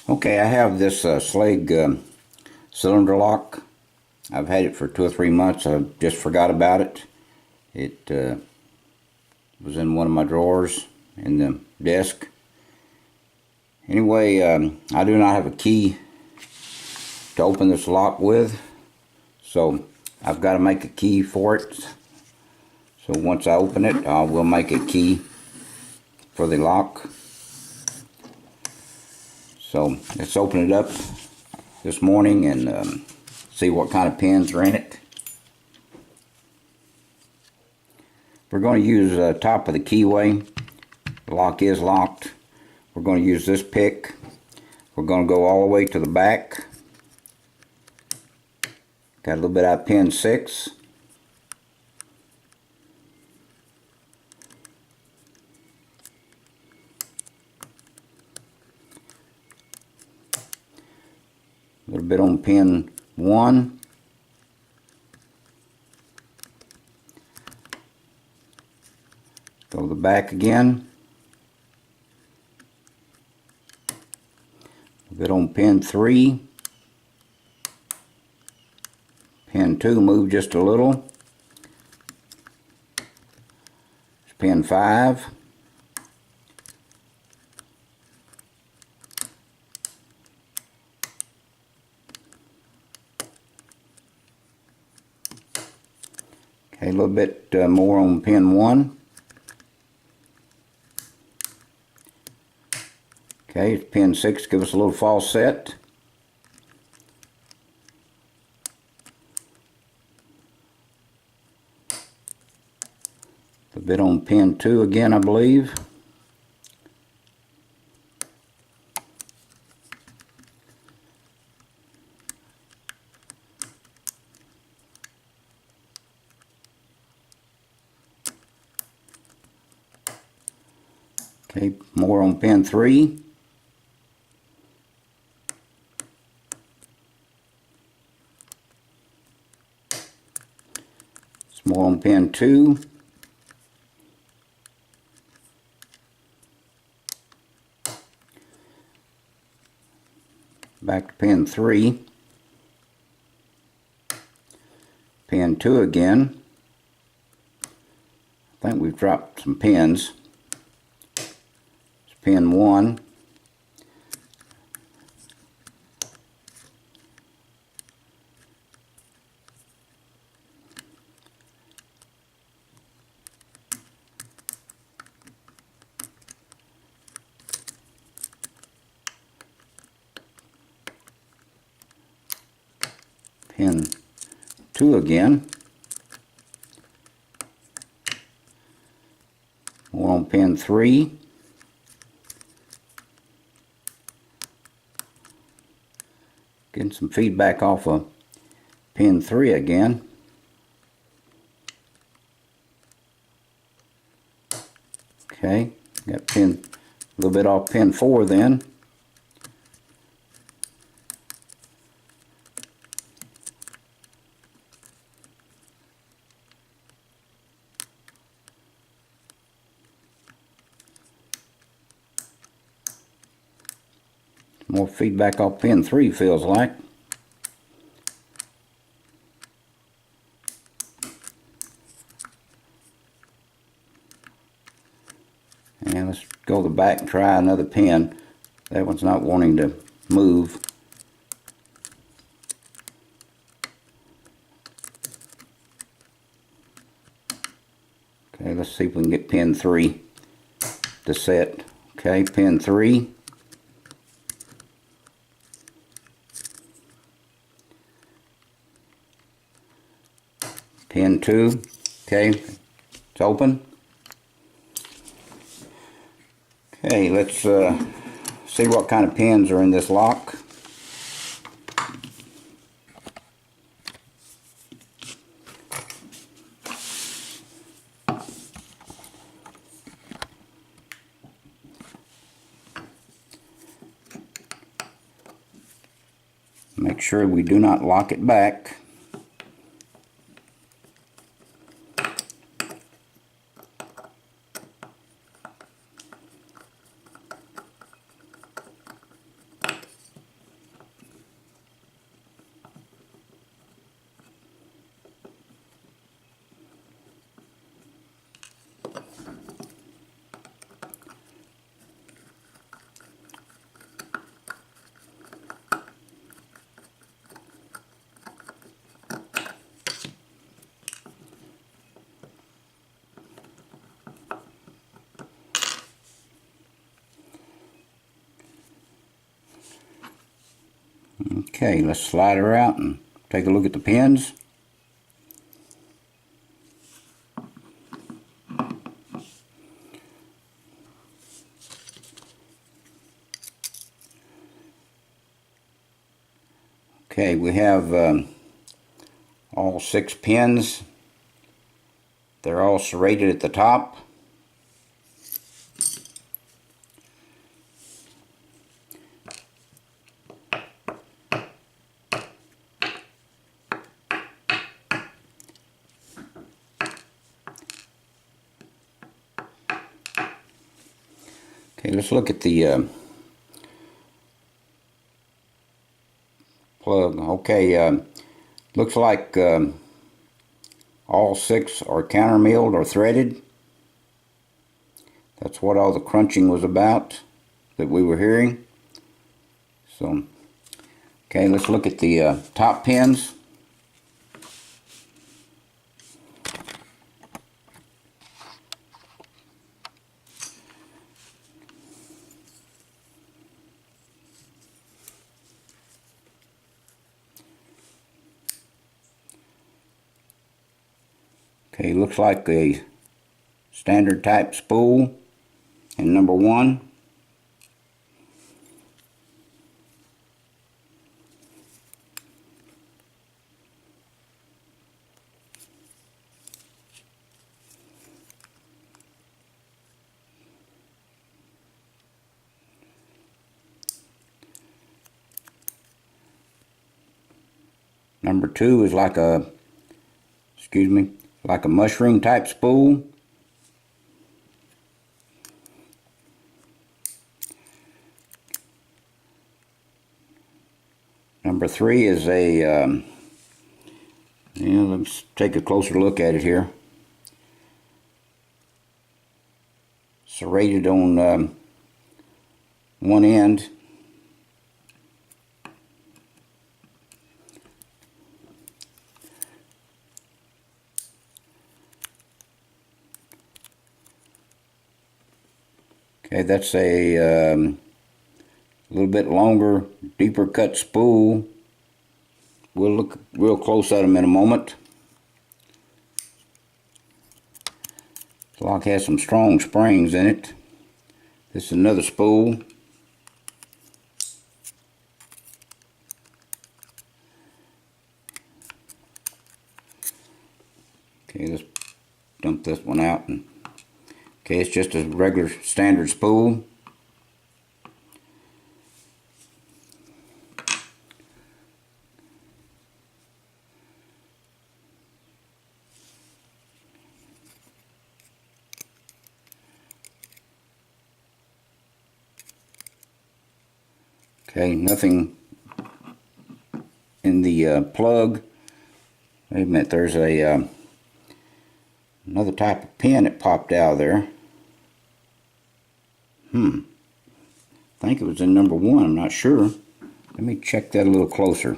Okay, I have this Schlage cylinder lock. I've had it for 2 or 3 months. I just forgot about it. It was in one of my drawers in the desk. Anyway, I do not have a key to open this lock with, so I've got to make a key for it. So once I open it, I will make a key for the lock. So let's open it up this morning and see what kind of pins are in it. We're going to use top of the keyway. The lock is locked. We're going to use this pick. We're going to go all the way to the back. Got a little bit out of pin 6. A little bit on pin 1. Go to the back again. A bit on pin 3. Pin 2 move just a little. It's pin 5. Okay, a little bit more on pin 1. Okay, it's pin 6, give us a little false set. A bit on pin 2 again, I believe. Okay, more on pin 3. More on pin 2. Back to pin 3. Pin 2 again. I think we've dropped some pins. It's pin 1. Pin 2 again. More on pin 3. Getting some feedback off of pin 3 again. Okay, got pin a little bit off pin 4 then. More feedback off pin 3 feels like. And let's go to the back and try another pin. That one's not wanting to move. Okay, let's see if we can get pin 3 to set. Okay, pin 3. Pin 2. Okay, it's open. Okay, let's see what kind of pins are in this lock. Make sure we do not lock it back. Okay, let's slide her out and take a look at the pins. Okay, we have all 6 pins. They're all serrated at the top. Okay, let's look at the plug. Okay, looks like all 6 are counter milled or threaded. That's what all the crunching was about that we were hearing. So, okay, let's look at the top pins. Okay, looks like a standard type spool in number 1. Number 2 is like a, like a mushroom type spool. Number 3 is a, let's take a closer look at it here. Serrated on one end. Okay, that's a little bit longer, deeper cut spool. We'll look real close at them in a moment. The lock has some strong springs in it. This is another spool. Okay, let's dump this one out. Okay, it's just a regular standard spool. Okay, nothing in the plug. Wait a minute, there's a another type of pin that popped out of there. I think it was in number 1, I'm not sure. Let me check that a little closer.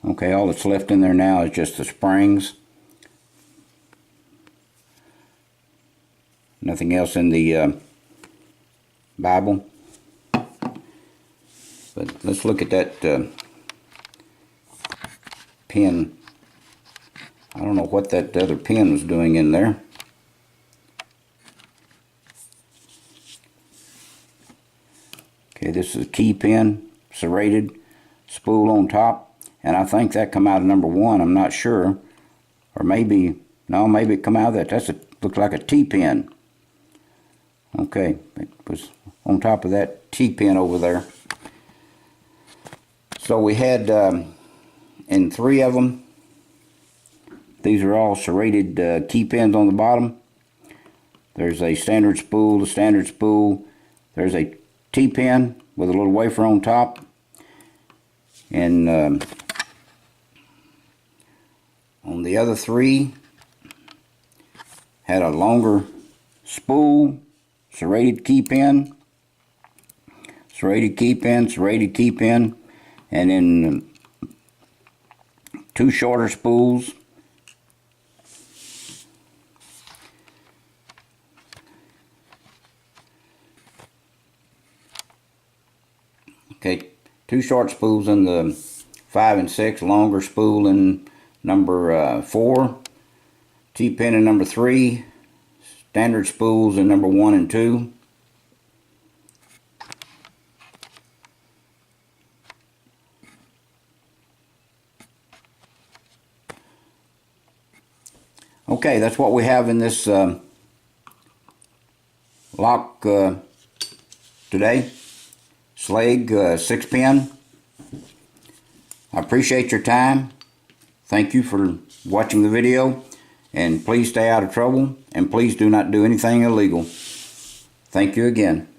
Okay, all that's left in there now is just the springs. Nothing else in the Bible. But let's look at that pin. I don't know what that other pin was doing in there. Okay, this is a key pin, serrated, spool on top, and I think that come out of number 1. I'm not sure, or maybe no, maybe it come out of that. That's looks like a T pin. Okay, it was on top of that T pin over there. So we had in 3 of them. These are all serrated key pins on the bottom. There's a standard spool, the standard spool. There's a T pin with a little wafer on top. And on the other 3, had a longer spool, serrated key pin, serrated key pin, serrated key pin, and then 2 shorter spools. Okay, 2 short spools in the 5 and 6, longer spool in number 4, T-pin in number 3, standard spools in number 1 and 2. Okay, that's what we have in this lock today. Schlage 6-pin. I appreciate your time. Thank you for watching the video, and please stay out of trouble, and please do not do anything illegal. Thank you again.